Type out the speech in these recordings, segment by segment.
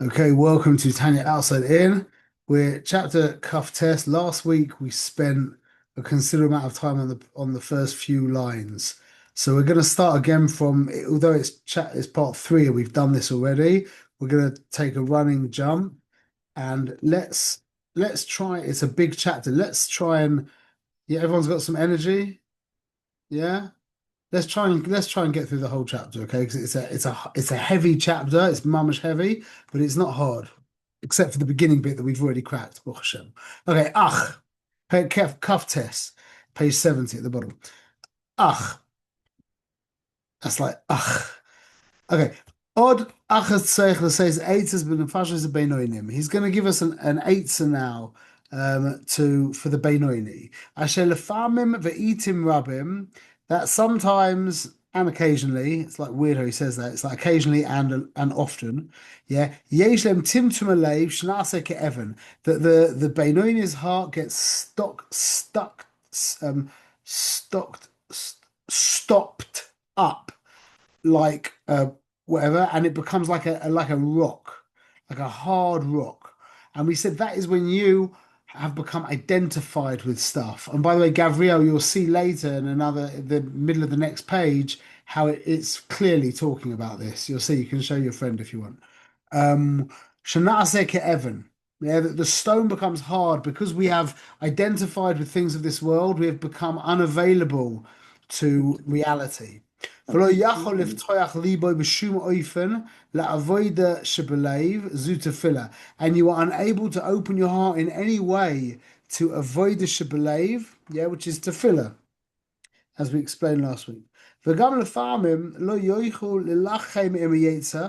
Okay, welcome to Tanya Outside In. We're chapter Cuff Test. Last week we spent a considerable amount of time on the first few lines. So we're going to start again from, although it's part three, and we've done this already. We're going to take a running jump and let's try. It's a big chapter. Let's try and yeah, everyone's got some energy. Yeah. Let's try and get through the whole chapter, okay? Because it's a heavy chapter. It's mamish heavy, but it's not hard, except for the beginning bit that we've already cracked. Baruch Hashem. Okay, ach, cuff test, page 70 at the bottom. Ach, that's like ach. Okay. Od achas tzeichel says eight has been fashes a beinoinim. He's going to give us an eitzah now to for the beinoini. Asher lefamim ve'itim rabim. That sometimes and occasionally, it's like weird how he says that. It's like occasionally and often. Yeah. Yesh lem timtum alev shnase ke'evan. That the beinoini's heart gets um, stocked, stopped up like whatever, and it becomes like a rock, like a hard rock. And we said that is when you have become identified with stuff. And by the way, Gabriel, you'll see later in the middle of the next page how it's clearly talking about this. You'll see. You can show your friend if you want. Shanase Evan. Yeah, the stone becomes hard because we have identified with things of this world. We have become unavailable to reality. ולא יכול לפתוח ליבו בשום אופן לעבודה שבלב זו תפילה. And you are unable to open your heart in any way to avoid the שבלב, yeah, which is tefillah, as we explained last week. וגם לפעמים לא יוכל להילחם עם היצר,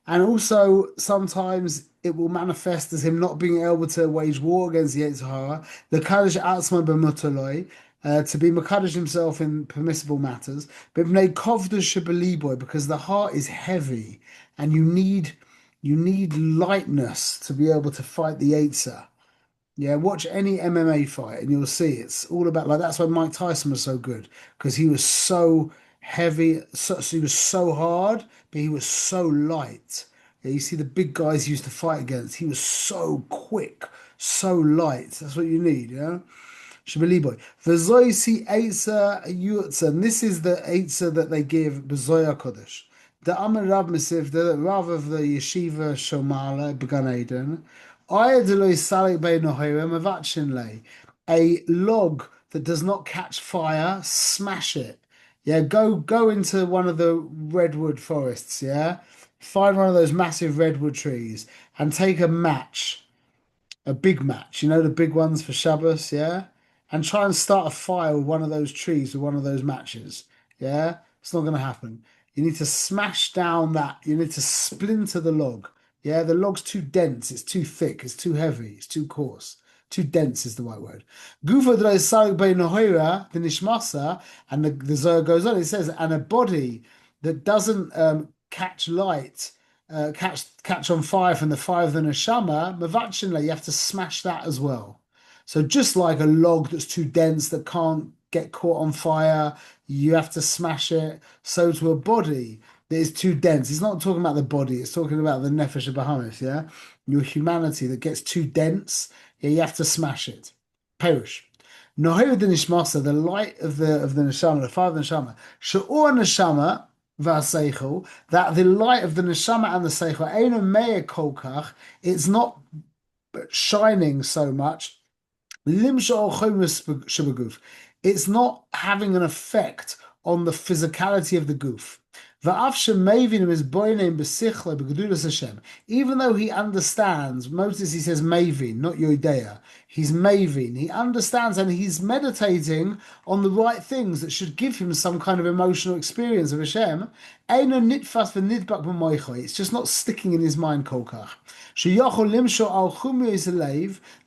and also sometimes it will manifest as him not being able to wage war against the Yetzer Hara, לקדש עצמו במותלוי, to be Makadish himself in permissible matters, but because the heart is heavy and you need lightness to be able to fight the Yetzer. Yeah, watch any MMA fight and you'll see it's all about like that's why Mike Tyson was so good because he was so heavy, so he was so hard, but he was so light. Yeah, you see the big guys he used to fight against, he was so quick, so light. That's what you need, yeah. Shemaliboy. V'zoisi Eitzah Yurtza. And this is the Eitzah that they give B'zoya Kodesh. The Amar Rav Mesiv, the Rav of the Yeshiva Shomala, Began Eden. Ayadiloi Salik Bei Nohira Mavachin Lei. A log that does not catch fire, smash it. Yeah, go into one of the redwood forests, yeah? Find one of those massive redwood trees and take a match, a big match, the big ones for Shabbos, yeah? And try and start a fire with one of those trees with one of those matches, yeah? It's not going to happen. You need to smash down you need to splinter the log, yeah? The log's too dense, it's too thick, it's too heavy, it's too coarse. Too dense is the right word. Gufa the nishmasa, and the Zohar goes on. It says, and a body that doesn't catch light catch on fire from the fire of the neshama, mavachinle, you have to smash that as well. So just like a log that's too dense that can't get caught on fire, you have to smash it. So to a body that is too dense, it's not talking about the body, it's talking about the nefesh Bahamis, yeah? Your humanity that gets too dense, yeah, you have to smash it. Perish. Nohir the nishmasa, the light of the neshama, the fire of the neshama, sha'ur neshama, Vaseichel, that the light of the neshama and the seichel, Eino Meir Kolkach, it's not shining so much. Limsha Shibaguf, it's not having an effect on the physicality of the goof. Even though he understands, notice he says Mavin, not Yodeya. He's Mavin. He understands and he's meditating on the right things that should give him some kind of emotional experience of Hashem. It's just not sticking in his mind, Kolkach.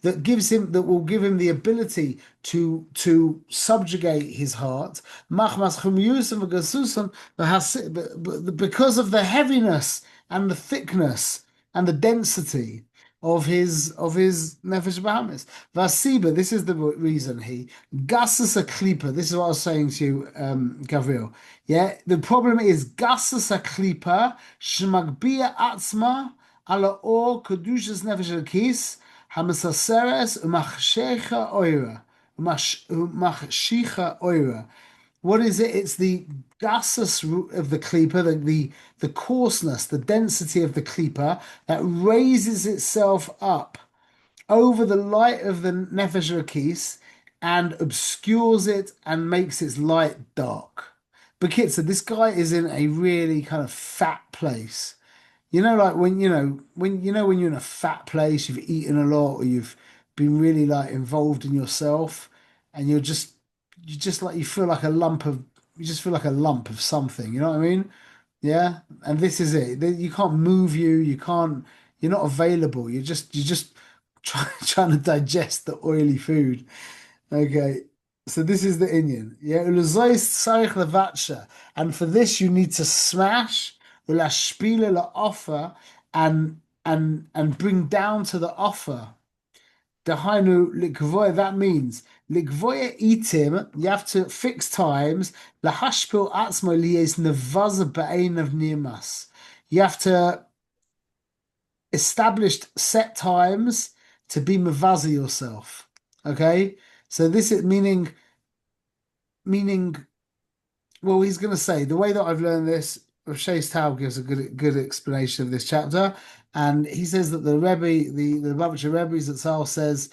That will give him the ability to subjugate his heart because of the heaviness and the thickness and the density of his nefesh bahamis. Vasiba, this is the reason he gassus a klipa. This is what I was saying to you, Gabriel. Yeah, the problem is gassus a klipa shmagbia atzma ala or kedushas nefesh elokis hamasaseres umachshecha oira umachshicha oira. What is it? It's the gasus of the klipa, the coarseness, the density of the klipa that raises itself up over the light of the Nefesh Rakis and obscures it and makes its light dark. But Kitsa, this guy is in a really kind of fat place. Like when you're in a fat place, you've eaten a lot, or you've been really like involved in yourself, and you feel like a lump of you just feel like a lump of something. You know what I mean? Yeah. And this is it. You can't move you. You're not available. You're just trying to digest the oily food. Okay. So this is the Inyan. Yeah. Ulazais tzarich levatsha. And for this you need to smash ulashpila offer and bring down to the offer. Dahainu likvoya, that means likvoya itim, you have to fix times. Lahashpil atzmo liyes nevaza ba'ein of nimas. You have to establish set times to be mevaza yourself. Okay? So this is meaning well, he's going to say the way that I've learned this. Shay's Tao gives a good explanation of this chapter, and he says that the Rebbe, the Lubavitcher Rebbe Zatzal says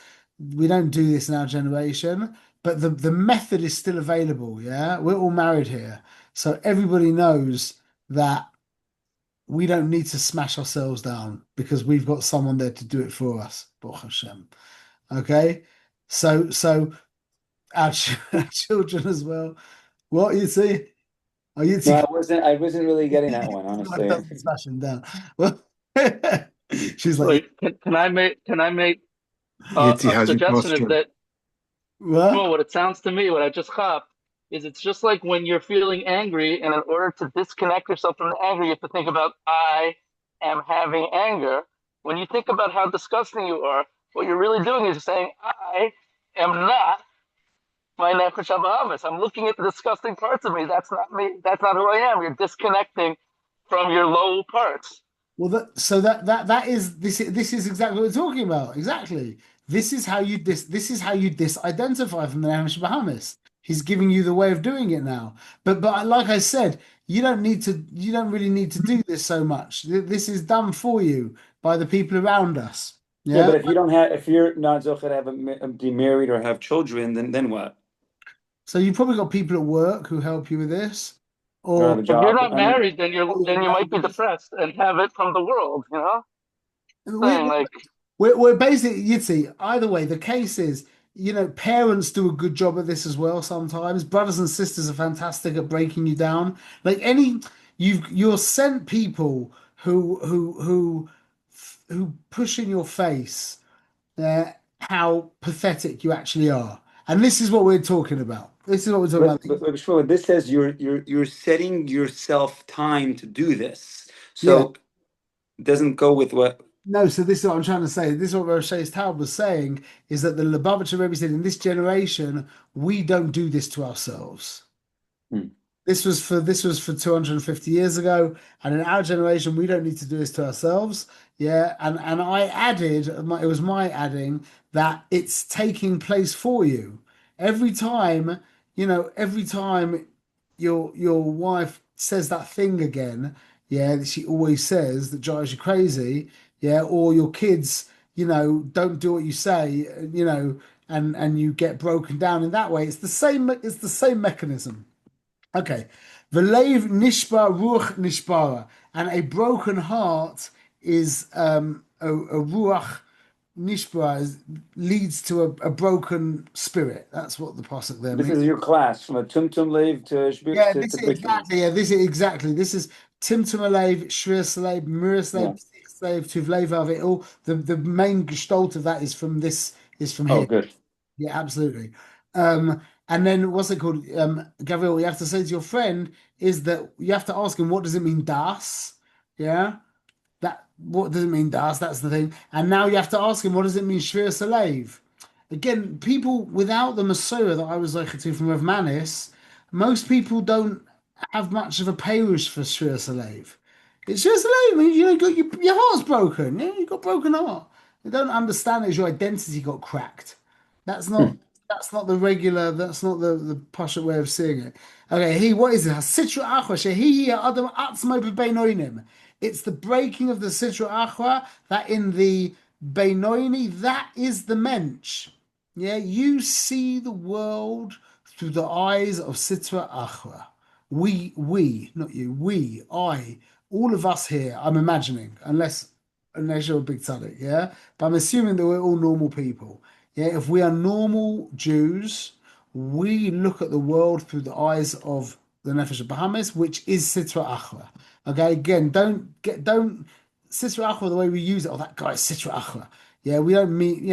we don't do this in our generation, but the method is still available. Yeah, we're all married here, so everybody knows that we don't need to smash ourselves down because we've got someone there to do it for us. Baruch Hashem. Okay, so our children as well. What you see? Are you No, to I wasn't really getting that one, like honestly. doesn't smash him down? Well, she's like, Wait, can I make Yitzi, a how's your suggestion? Is posture? that what? well, what it sounds to me, what I just hopped, is it's just like when you're feeling angry, and in order to disconnect yourself from the anger, you have to think about I am having anger. When you think about how disgusting you are, what you're really doing is saying I am not my nefesh habahamis. I'm looking at the disgusting parts of me. That's not me. That's not who I am. You're disconnecting from your low parts. Well, that is this is exactly what we're talking about. Exactly. This is how you disidentify from the Nefesh Bahamis. He's giving you the way of doing it now. But like I said, you don't really need to do this so much. This is done for you by the people around us. Yeah, Yeah. but if you're not zocheh to be married or have children, then what? So you've probably got people at work who help you with this, Or have or a If you're job? not I mean, married, then you might be depressed and have it from the world. we, Saying like, we're basically, you'd see, either way, the case is, parents do a good job at this as well sometimes. Brothers and sisters are fantastic at breaking you down. Like you're sent people who push in your face how pathetic you actually are. And this is what we're talking about. This is what we're talking about. but Shmuel, this says you're setting yourself time to do this, Yeah. so it doesn't go with what. No, so this is what I'm trying to say. This is what Rosh Taub was saying is that the Lubavitcher Rebbe said in this generation, we don't do this to ourselves. Hmm. This was for 250 years ago, and in our generation, we don't need to do this to ourselves. Yeah, and I added, it was my adding that it's taking place for you every time. Every time your wife says that thing again, yeah, that she always says that drives you crazy, yeah, or your kids, don't do what you say, and you get broken down in that way. It's the same. It's the same mechanism. Okay. V'leiv nishba ruach nishbara. And a broken heart is a ruach nishbara leads to a broken spirit. That's what the pasuk there This means. is your class from a tumtum lev to Yeah, shbir this to is brit lev. exactly. Yeah, this is exactly. This is Timtum Alev, Shrir Slave, Mir Yeah. Slave, Slave, Tuvlev of it all. The main gestalt of that is from this, is from Oh, here. good. Yeah, absolutely. And then what's it called? Gabriel, what you have to say to your friend is that you have to ask him, what does it mean, das? Yeah, what does it mean, das? That's the thing. And now you have to ask him, what does it mean, shvir salev? Again, people without the Masorah that I was like to from Rev Manis, most people don't have much of a payrush for shvir salev. It's just like, you know, your heart's broken. Yeah, you got broken heart. They don't understand is your identity got cracked. That's not that's not the regular, that's not the Pasha way of seeing it. Okay, what is it? Sitra achra shehi adam atzmai b'beinoinim. It's the breaking of the Sitra achra that in the Beinoini, that is the mensch. Yeah, you see the world through the eyes of Sitra achra. Not you, I, all of us here, I'm imagining, unless you're a big tzaddik, yeah? But I'm assuming that we're all normal people. Yeah, if we are normal Jews, we look at the world through the eyes of the Nefesh Bahamis, which is Sitra Achra. Okay, again, don't Sitra Achra the way we use it. Oh, that guy's Sitra Achra. Yeah, we don't mean, we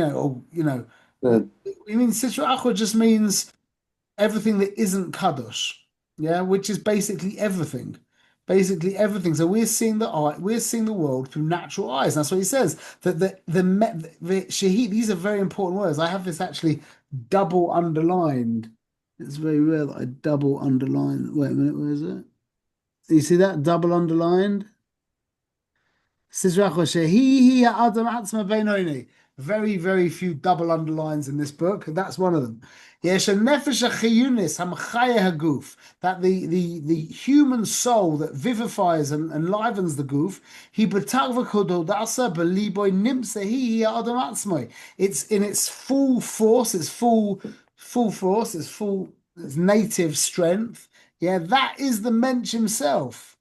mean Sitra Achra just means everything that isn't Kadosh, yeah, which is basically everything. Basically everything. So we're seeing the world through natural eyes. That's what he says. That the shahid, these are very important words. I have this actually double underlined. It's very rare that I double underline. Wait a minute, where is it? You see that double underlined? Very, very few double underlines in this book. That's one of them. That the human soul that vivifies and enlivens the goof, it's in its full force, its native strength. Yeah, that is the mensch himself.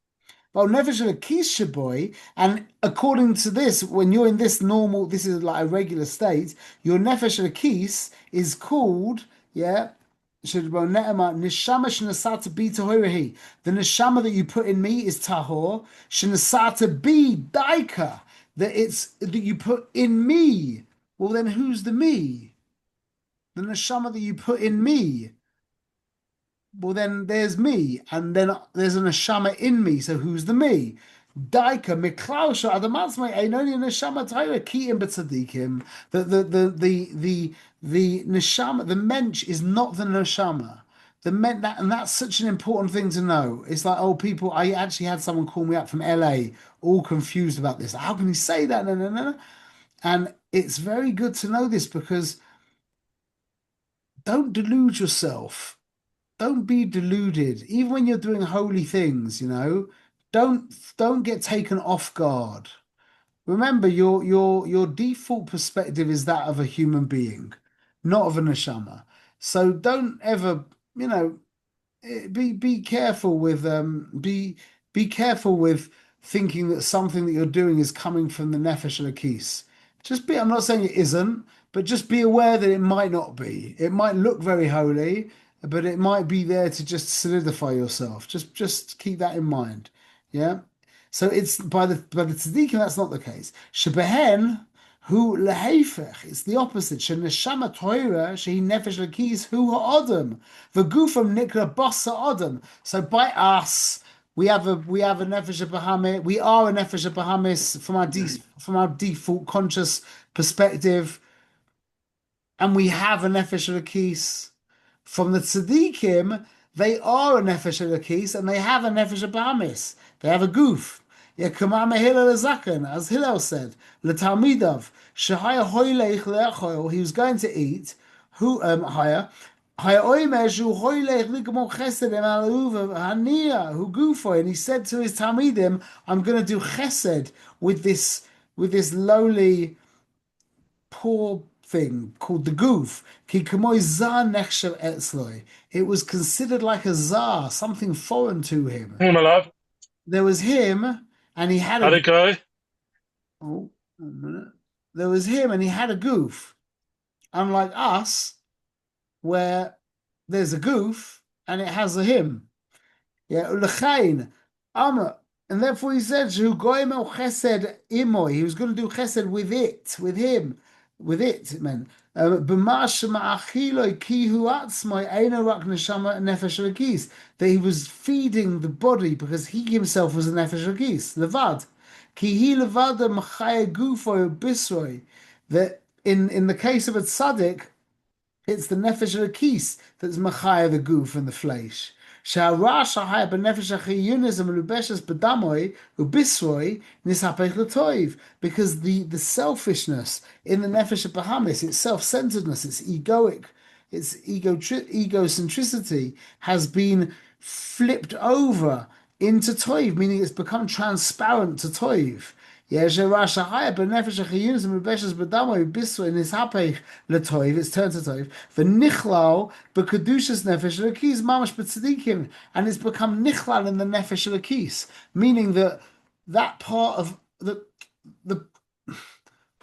Well, Nefesh Elokis boy, and according to this, when you're in this normal, this is like a regular state, your Nefesh Elokis is called, yeah, Neshama Shenasata Bi Tahorahi. The Neshama that you put in me is Tahor. Shenasata Bi Daika. That you put in me. Well, then who's the me? The Neshama that you put in me. Well, then there's me, and then there's an neshama in me. So who's the me? Daika miklausha adamatzmai einoni neshama taira kiim b'tzadikim. The neshama, the mensch is not the neshama. And that's such an important thing to know. It's like, oh, people. I actually had someone call me up from LA, all confused about this. How can he say that? No, no, no. And it's very good to know this because don't delude yourself. Don't be deluded, even when you're doing holy things, don't get taken off guard. Remember, your default perspective is that of a human being, not of a neshama. So don't ever, be careful with be careful with thinking that something that you're doing is coming from the Nefesh Elokis. I'm not saying it isn't, but just be aware that it might not be. It might look very holy, but it might be there to just solidify yourself. Just keep that in mind. Yeah. So it's by the tzaddikim, that's not the case. Shebehen hu lehefech. It's the opposite. Sheneshama toira shehi nefesh lekis hu ha'adam. V'gufam nikra basa adam. So by us, we have a nefesh Bahamis. We are a nefesh Bahamis from our default conscious perspective, and we have a nefesh lekis. From the tzaddikim, they are a nefesh Elokis and they have a nefesh Bahamis. They have a goof. Yekamam Hillel Zakan, as Hillel said, L'Talmidav, Shehaya Hoylech Le'achol, he was going to eat. Who higher? Haya Oimeshu Hoylech Likamon Chesed Em Aluva Hania who Gufo, and he said to his Talmidim, I'm going to do Chesed with this lowly, poor thing called the goof. It was considered like a zar, something foreign to him. Hey, my love. There was him, and he had How'd it go? Oh, a minute. There was him, and he had a goof. Unlike us, where there's a goof and it has a him. Yeah, ulechain, Amr. And therefore he said, He was going to do chesed with him. With it, man. That he was feeding the body because he himself was a nefesh Elokis, levad. That in the case of a tzaddik, it's the nefesh Elokis that's machaya the goof and the flesh. שהרע שחי בנפש החיונס המלובשת בדמוי ובשרוי נסהפך לטוב. Because the selfishness in the nefesh Bahamis, its self-centeredness, its egocentricity has been flipped over into toiv, meaning it's become transparent to toiv. It's turned to toiv. V'nichlal b'kedushas nefesh elokis mamash b'tzadikim, and it's become nichlal in the nefesh elokis, meaning that that part of the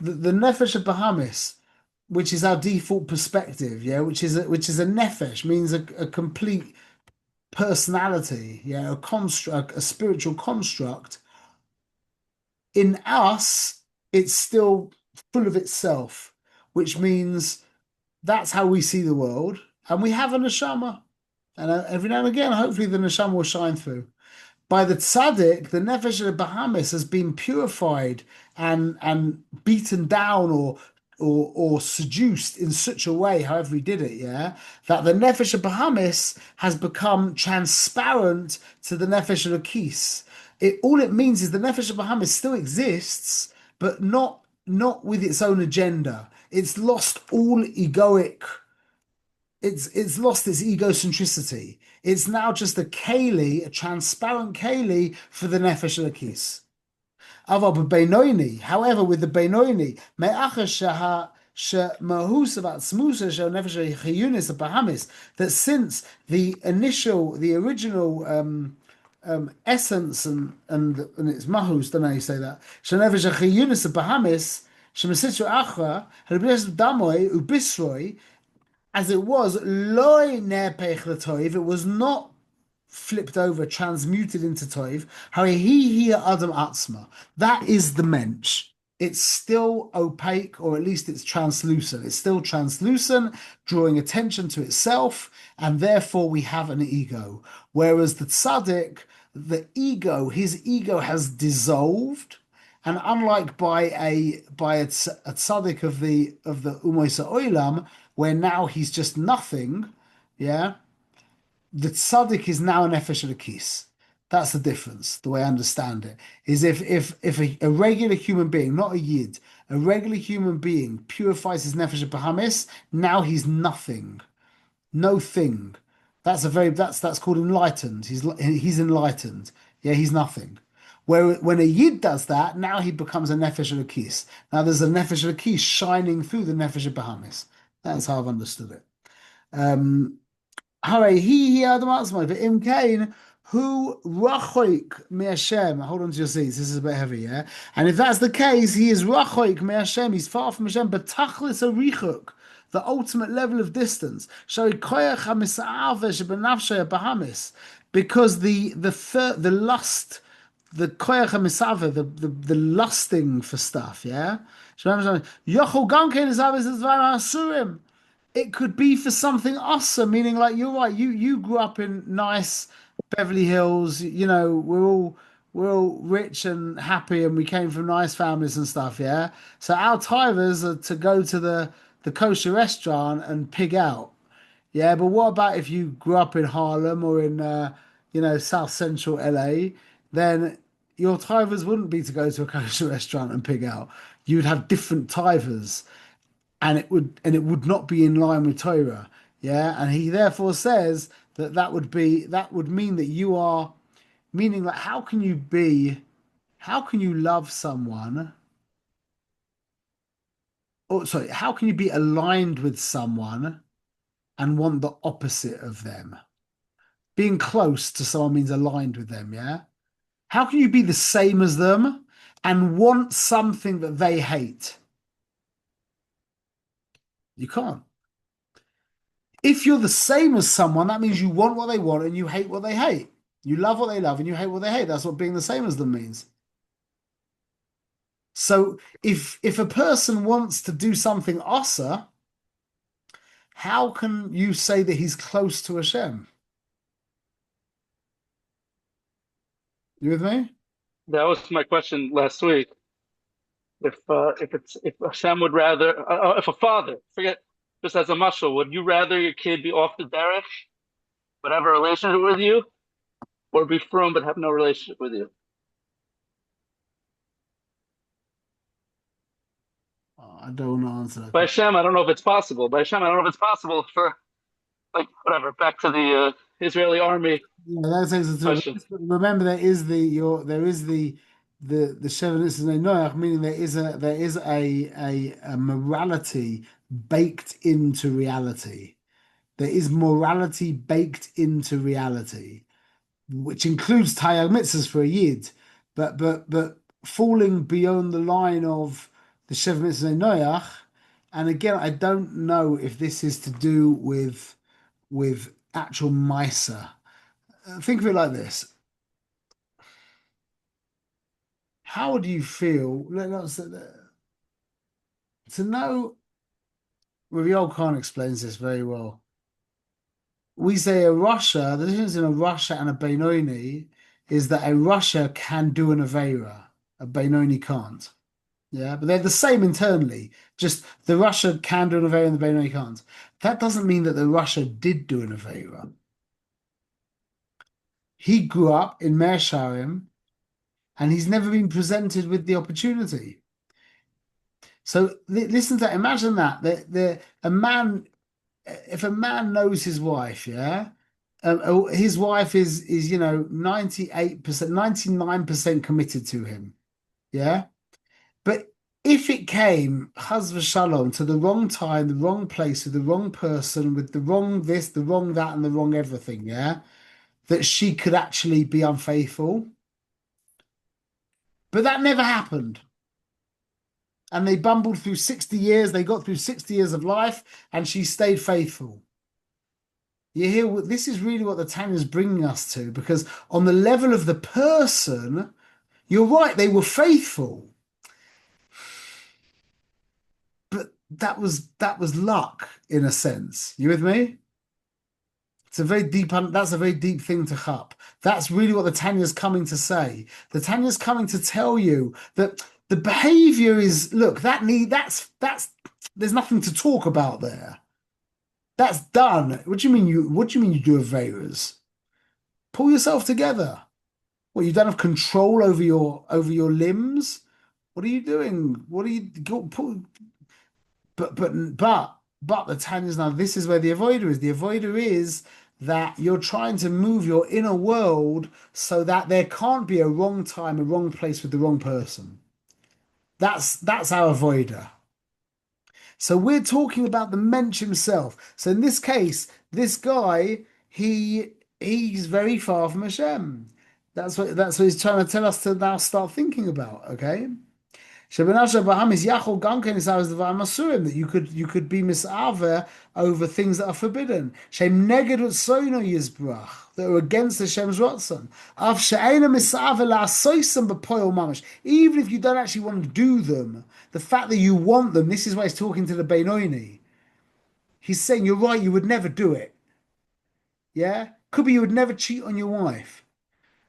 nefesh of Bahamis, which is our default perspective, yeah, which is a nefesh, means a complete personality, yeah, a construct, a spiritual construct. In us, it's still full of itself, which means that's how we see the world, and we have a neshama, and every now and again, hopefully, the neshama will shine through. By the tzaddik, the nefesh of Bahamis has been purified and beaten down or seduced in such a way, however he did it, yeah, that the nefesh of Bahamis has become transparent to the nefesh of Lakis. All it means is the nefesh of Bahamis still exists, but not with its own agenda. It's lost all egoic. It's lost its egocentricity. It's now just a keli, a transparent keli for the nefesh Lakis. However, with the Beinoini, that since the original essence and its mahus, don't know how you say that, as it was, it was not flipped over, transmuted into toiv. Adam atzma. That is the mensch. It's still opaque, or at least it's translucent. It's still translucent, drawing attention to itself, and therefore we have an ego. Whereas the tzaddik, his ego has dissolved, and unlike by a tzaddik of the Umoisa Oilam, where now he's just nothing, yeah, the tzaddik is now a nefesh elokis. That's the difference. The way I understand it is if a regular human being, not a yid, a regular human being purifies his nefesh of Bahamis, now he's nothing, no thing. That's called enlightened. He's enlightened. Yeah, he's nothing. Where when a yid does that, now he becomes a nefesh elokis. Now there's a nefesh elokis shining through the nefesh of Bahamis. That's how I've understood it. Hooray, he Adam Atzmai, but Imkain, who rachoik me Hashem. Hold on to your seats. This is a bit heavy, yeah. And if that's the case, he is rachoik me Hashem. He's far from Hashem, but tachlis arichuk, the ultimate level of distance. Shari koyach hamisa'ave shebenafshe Bahamis, because the lust, the koyach hamisa'ave, the lusting for stuff, yeah. Yochel gamkein is asurim. It could be for something awesome, meaning like you're right. You grew up in nice Beverly Hills. You know, we're all rich and happy, and we came from nice families and stuff. Yeah. So our tivers are to go to the kosher restaurant and pig out. Yeah. But what about if you grew up in Harlem or in South Central LA? Then your tivers wouldn't be to go to a kosher restaurant and pig out. You'd have different tivers. And it would not be in line with Torah, yeah. And he therefore says that would mean that you are, meaning like how can you love someone? Oh, sorry, how can you be aligned with someone and want the opposite of them? Being close to someone means aligned with them, yeah. How can you be the same as them and want something that they hate? You can't. If you're the same as someone, that means you want what they want and you hate what they hate. You love what they love and you hate what they hate. That's what being the same as them means. So if a person wants to do something asa, how can you say that he's close to Hashem? You with me? That was my question last week. If Hashem would rather, if a father, forget just as a mashal, would you rather your kid be off the derech but have a relationship with you, or be frum but have no relationship with you? Oh, I don't want to answer that By question. Hashem, I don't know if it's possible. By Hashem, I don't know if it's possible for, like, whatever, back to the Israeli army Yeah, that takes us to. question. Remember, there is the Shevanism Noach, meaning there is a morality baked into reality. There is morality baked into reality, which includes Tayyag mitzvahs for a yid, but falling beyond the line of the Shev mitzvah Noach. And again, I don't know if this is to do with actual Misa. Think of it like this. How would you feel? To know, Rav Khan explains this very well. We say a Russia, the difference in a Russia and a Benoni is that a Russia can do an Avera, a Benoni can't. Yeah, but they're the same internally. Just the Russia can do an Avera and the Benoni can't. That doesn't mean that the Russia did do an Avera. He grew up in Meir Sharim and he's never been presented with the opportunity. So listen to that. Imagine that a man, if a man knows his wife, yeah, his wife is 98%, 99% committed to him, yeah. But if it came chas v'shalom to the wrong time, the wrong place, with the wrong person, with the wrong this, the wrong that, and the wrong everything, yeah, that she could actually be unfaithful. But that never happened. And they bumbled through 60 years. They got through 60 years of life, and she stayed faithful. You hear, this is really what the Tanya is bringing us to, because on the level of the person, you're right, they were faithful. But that was luck in a sense. You with me? That's a very deep thing to chap. That's really what the Tanya is coming to say. The Tanya is coming to tell you that the behavior is, look, that's there's nothing to talk about there. That's done. What do you mean you do Averas? Pull yourself together. What, you don't have control over your limbs? What are you doing? What are you but the Tanya's now, this is where the avoider is. The avoider is that you're trying to move your inner world so that there can't be a wrong time, a wrong place with the wrong person. That's our avoider. So we're talking about the mensch himself. So in this case, this guy, he's very far from Hashem. That's what he's trying to tell us to now start thinking about. Okay. That you could be misaver over things that are forbidden. That are against Hashem's Ratzon. Even if you don't actually want to do them, the fact that you want them, this is why he's talking to the Benoni. He's saying, you're right, you would never do it. Yeah? Could be you would never cheat on your wife.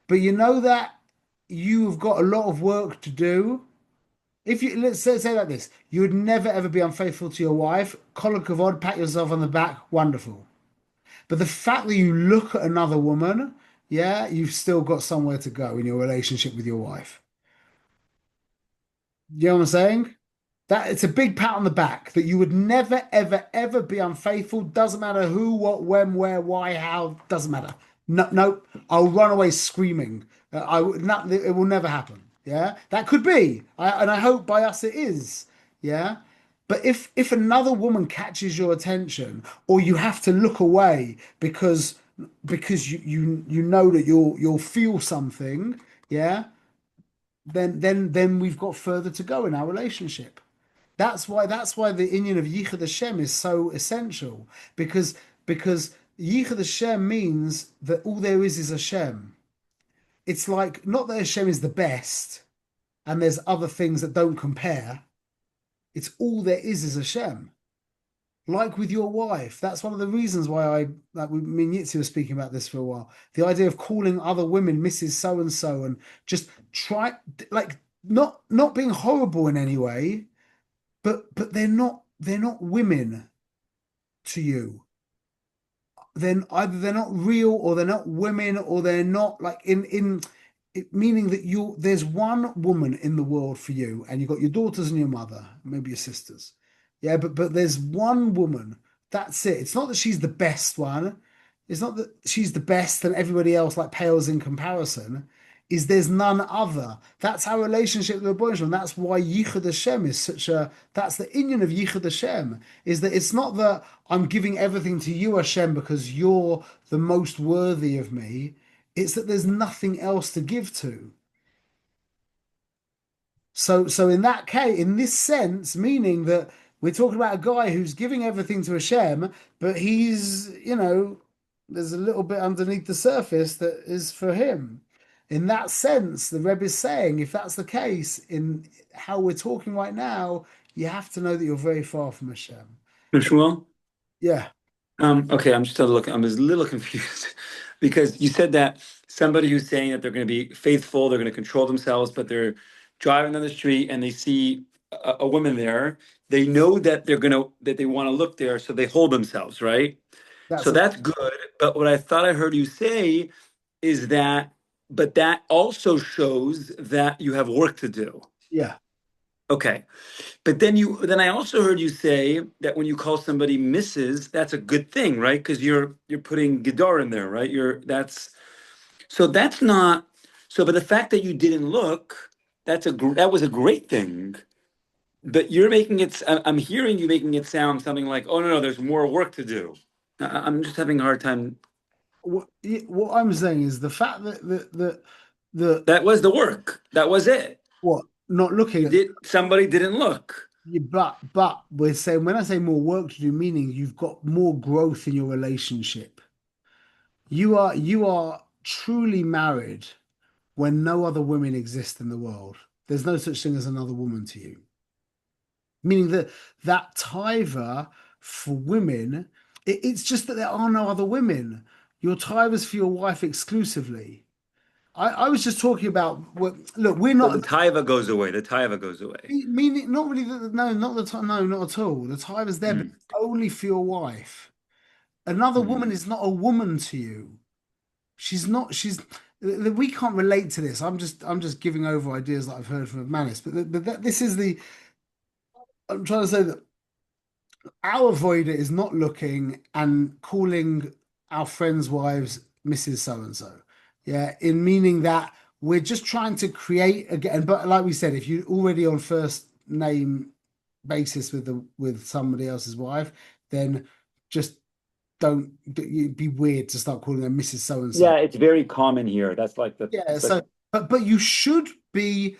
But you know that you've got a lot of work to do. If you, let's say like this, you would never ever be unfaithful to your wife. Kol hakavod, pat yourself on the back, wonderful. But the fact that you look at another woman, yeah, you've still got somewhere to go in your relationship with your wife. You know what I'm saying? That it's a big pat on the back that you would never, ever, ever be unfaithful. Doesn't matter who, what, when, where, why, how. Doesn't matter. No, I'll run away screaming. It will never happen. Yeah, that could be, and I hope by us it is. Yeah, but if another woman catches your attention, or you have to look away because you know that you'll feel something. Yeah, then we've got further to go in our relationship. That's why the union of Yichud Hashem is so essential, because Yichud Hashem means that all there is Hashem. It's like, not that Hashem is the best and there's other things that don't compare. It's all there is Hashem. Like with your wife. That's one of the reasons why me and Yitzi were speaking about this for a while. The idea of calling other women Mrs. So-and-so and just try, like, not being horrible in any way, but they're not women to you. then either they're not real or they're not women or they're not like in it, meaning that there's one woman in the world for you and you've got your daughters and your mother, maybe your sisters. Yeah, but there's one woman. That's it. It's not that she's the best one. It's not that she's the best and everybody else like pales in comparison. Is there's none other. That's our relationship with the Boy Shalom. That's why Yichud Hashem is such a. That's the inyan of Yichud Hashem. Is that it's not that I'm giving everything to you, Hashem, because you're the most worthy of me. It's that there's nothing else to give to. So in that case, in this sense, meaning that we're talking about a guy who's giving everything to Hashem, but there's a little bit underneath the surface that is for him. In that sense, the Rebbe is saying, if that's the case, in how we're talking right now, you have to know that you're very far from Hashem. Shmuel? Yeah. Okay, I'm just I'm a little confused because you said that somebody who's saying that they're going to be faithful, they're going to control themselves, but they're driving down the street and they see a woman there. They know that they want to look there, so they hold themselves, right? That's good. But what I thought I heard you say is that, but that also shows that you have work to do. Yeah. Okay. But then I also heard you say that when you call somebody Mrs., that's a good thing, right? Because you're putting Gedor in there, right? That's not so. But the fact that you didn't look, that was a great thing. But you're making it. I'm hearing you making it sound something like, oh no, there's more work to do. I'm just having a hard time. What I'm saying is the fact that was the work. That was it. What? Not looking at somebody didn't look. Yeah, but we're saying when I say more work to do, meaning you've got more growth in your relationship. You are truly married when no other women exist in the world. There's no such thing as another woman to you. Meaning that taiva for women, it's just that there are no other women. Your taiva is for your wife exclusively. I was just talking about look, we're not. The taiva goes away. The taiva goes away. Meaning, not really. No, not the time. No, not at all. The taiva is there, but it's only for your wife. Another woman is not a woman to you. She's not. We can't relate to this. I'm just giving over ideas that I've heard from Manis. But this is the. I'm trying to say that our avoider is not looking and calling our friends' wives Mrs. So and so. Yeah, in meaning that we're just trying to create again, but like we said, if you're already on first name basis with somebody else's wife, then just don't be weird to start calling them Mrs. So and so. Yeah, it's very common here. That's like the but you should be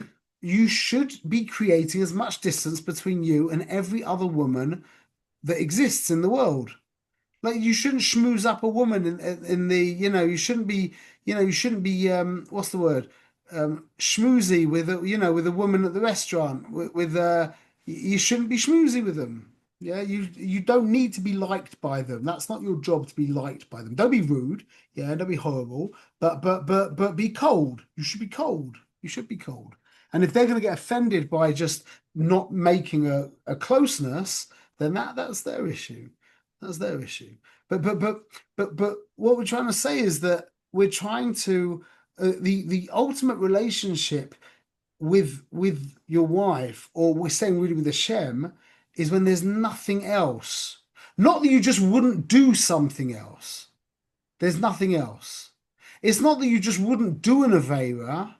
creating as much distance between you and every other woman that exists in the world. Like you shouldn't schmooze up a woman in the you shouldn't be what's the word schmoozy with a woman at the restaurant you shouldn't be schmoozy with them. Yeah, you don't need to be liked by them. That's not your job to be liked by them. Don't be rude. Yeah, don't be horrible. But be cold. You should be cold. You should be cold. And if they're going to get offended by just not making a closeness, then that's their issue. That's their issue. But what we're trying to say is that we're trying to the ultimate relationship with your wife, or we're saying really with Hashem, is when there's nothing else. Not that you just wouldn't do something else. There's nothing else. It's not that you just wouldn't do an Aveira.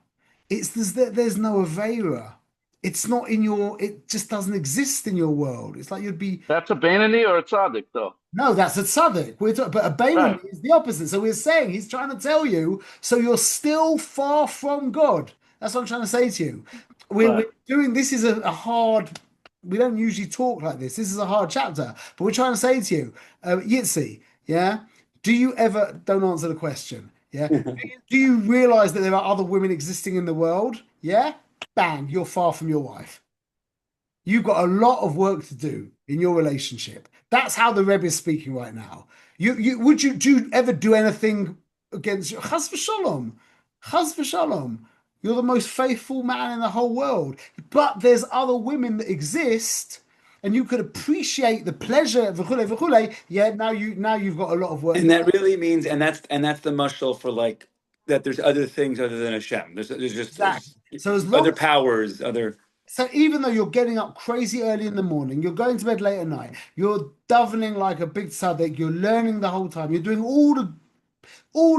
It's there's no Aveira. It's not in it just doesn't exist in your world. It's like you'd be. That's a Beinani or a Tzaddik, though. No, that's a Tzaddik. But a Beinani is the opposite. So we're saying he's trying to tell you, so you're still far from God. That's what I'm trying to say to you. We're doing this is a hard. We don't usually talk like this. This is a hard chapter, but we're trying to say to you, Yitzi, yeah. Do you ever? Don't answer the question. Yeah. Do you realize that there are other women existing in the world? Yeah. Bang, you're far from your wife. You've got a lot of work to do in your relationship. That's how the Rebbe is speaking right now. Do you ever do anything against you? Chas v'shalom. Chas v'shalom. You're the most faithful man in the whole world. But there's other women that exist, and you could appreciate the pleasure, v'chule, v'chule, yeah, now you've got a lot of work. And that really means, and that's the mushal for like that. There's other things other than Hashem. There's just Exactly. So as long other powers, other. So even though you're getting up crazy early in the morning, you're going to bed late at night, you're davening like a big tzaddik, you're learning the whole time, you're doing all the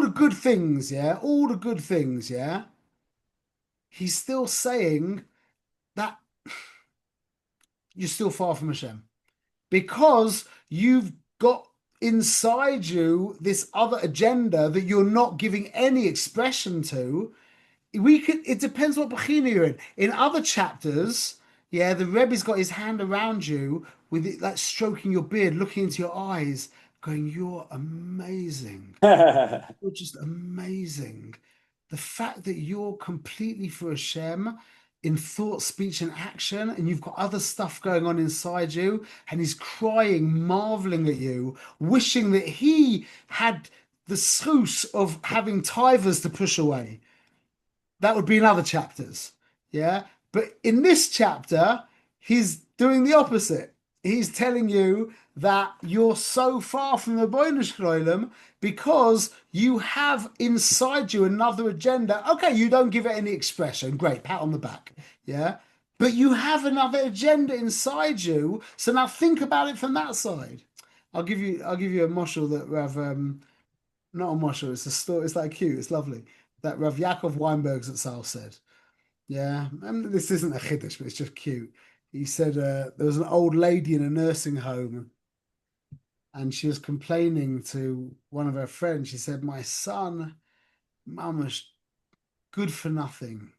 good things, yeah, all the good things, yeah. He's still saying that you're still far from Hashem because you've got inside you this other agenda that you're not giving any expression to. It depends what bechina you're in. In other chapters, yeah, the Rebbe's got his hand around you with it, like stroking your beard, looking into your eyes, going, "You're amazing. You're just amazing." The fact that you're completely for Hashem in thought, speech, and action, and you've got other stuff going on inside you, and he's crying, marveling at you, wishing that he had the schus of having tivers to push away. That would be in other chapters, yeah. But in this chapter, he's doing the opposite. He's telling you that you're so far from the Ribbono Shel Olam because you have inside you another agenda. Okay, you don't give it any expression. Great, pat on the back, yeah. But you have another agenda inside you. So now think about it from that side. I'll give you a moshel that Rav, not a moshel. It's a story. It's like cute. It's lovely. That Rav Yaakov Weinberg Zatzal said. Yeah, and this isn't a chiddush, but it's just cute. He said there was an old lady in a nursing home, and she was complaining to one of her friends. She said, "My son, mama's good for nothing.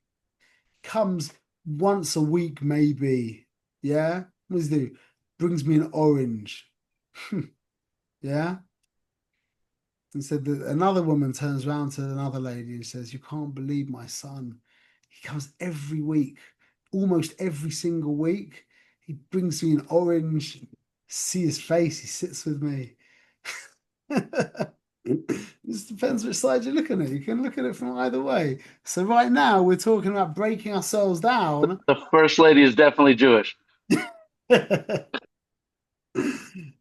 Comes once a week, maybe. Yeah, what does he do? Brings me an orange. Yeah." And said that another woman turns around to another lady and says, "You can't believe my son. He comes every week, almost every single week. He brings me an orange. See his face. He sits with me." This depends which side you're looking at. You can look at it from either way. So right now we're talking about breaking ourselves down. The first lady is definitely Jewish.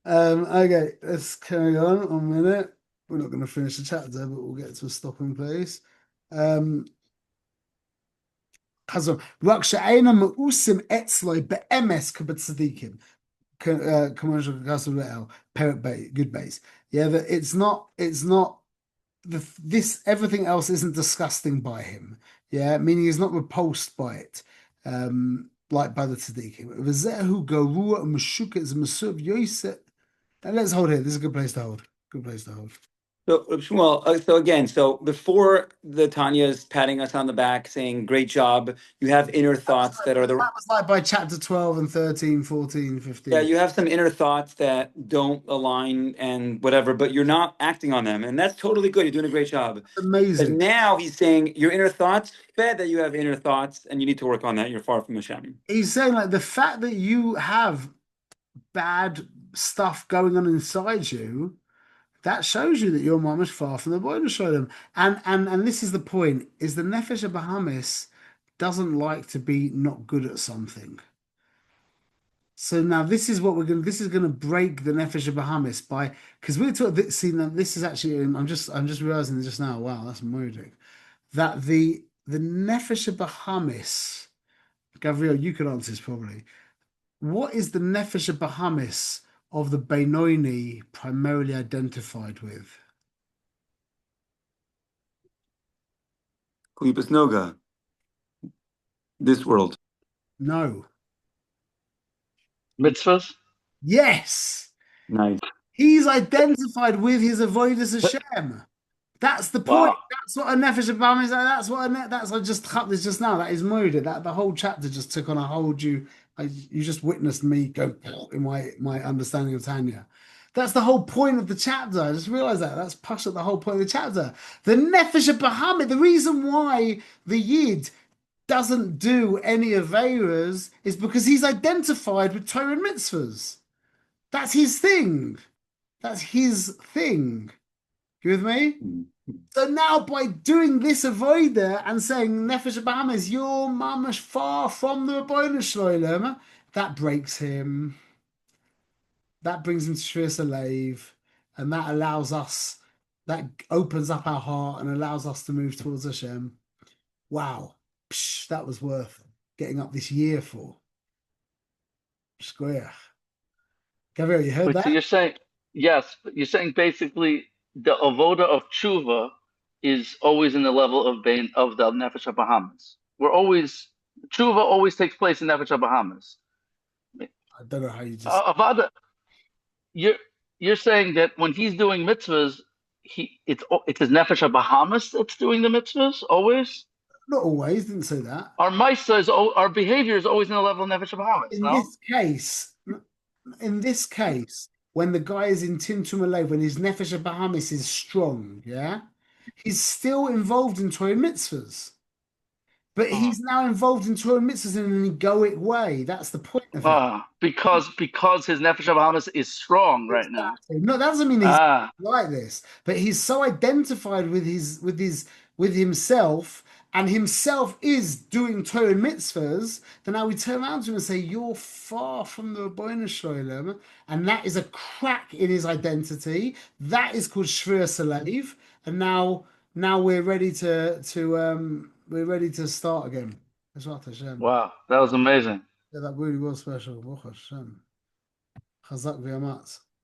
Okay, let's carry on a minute. We're not going to finish the chapter, but we'll get to a stopping place. Chazon, רק שאינם מאוסים אצלו באמס כבצדיקים. Good base. Yeah, that it's not this everything else isn't disgusting by him. Yeah, meaning he's not repulsed by it. Like by the tzaddikim. V'zehu garua u'meshuket z'mesuv yoyset. And let's hold here. This is a good place to hold. Good place to hold. So Shmuel, so again, so before the Tanya's patting us on the back, saying great job, you have inner thoughts that was like by chapter 12 and 13, 14, 15. Yeah, you have some inner thoughts that don't align and whatever, but you're not acting on them, and that's totally good. You're doing a great job. Amazing. But now he's saying your inner thoughts, fed that you have inner thoughts, and you need to work on that. You're far from Hashem. He's saying like the fact that you have bad stuff going on inside you, that shows you that you're mamash far from the Ribbono Shel Olam. And this is the point, is the Nefesh Bahamis doesn't like to be not good at something. So now this is what this is going to break the Nefesh Bahamis by, because we're talking, see, now this is actually, I'm just realizing just now, wow, that's moedic, that the Nefesh Bahamis, Gabriel, you could answer this probably. What is the Nefesh Bahamis of the Benoni primarily identified with? Klipas Noga. This world. No. Mitzvahs? Yes. Nice. He's identified with his avodas Hashem. That's the point. Wow. That's what a Nefesh Bahamis is. That's what I just cut this just now. That is moeded. That the whole chapter just took on a whole you just witnessed me go in my understanding of Tanya. That's the whole point of the chapter. I just realized that's Pasha, the whole point of the chapter. The Nefesh Bahamid, the reason why the Yid doesn't do any Averas is because he's identified with Torah and mitzvahs. That's his thing. That's his thing. You with me? So now by doing this avodah and saying Nefesh Bahamis, your mamash far from the Ribbono Shel Olam, that breaks him. that brings him to Shvius Alev, and that allows us, that opens up our heart and allows us to move towards Hashem. Wow, psh, that was worth getting up this year for. Shkoyach. Gabriel, you heard Wait, so that? you're saying, yes, but you're saying basically the avoda of tshuva is always in the level of the Nefesh HaBahamis. Tshuva always takes place in Nefesh HaBahamis. I don't know how you just. Avada, you're saying that when he's doing mitzvahs, it's his Nefesh HaBahamis that's doing the mitzvahs always? Not always, didn't say that. Our behavior is always in the level of Nefesh HaBahamis, no? In this case, when the guy is in Timtum Alev, when his Nefesh HaBahamis is strong, yeah, he's still involved in Torah mitzvahs. But he's now involved in Torah mitzvahs in an egoic way. That's the point of it. Because his Nefesh HaBahamis is strong right now. No, that doesn't mean he's like this, but he's so identified with himself, and himself is doing Torah mitzvahs, then now we turn around to him and say, you're far from the Ribbono Shel Olam, and that is a crack in his identity. That is called Shvius Alev, and now we're ready to start again. Wow, that was amazing. Yeah, that really was special. Baruch Hashem. Chazak v'amatz.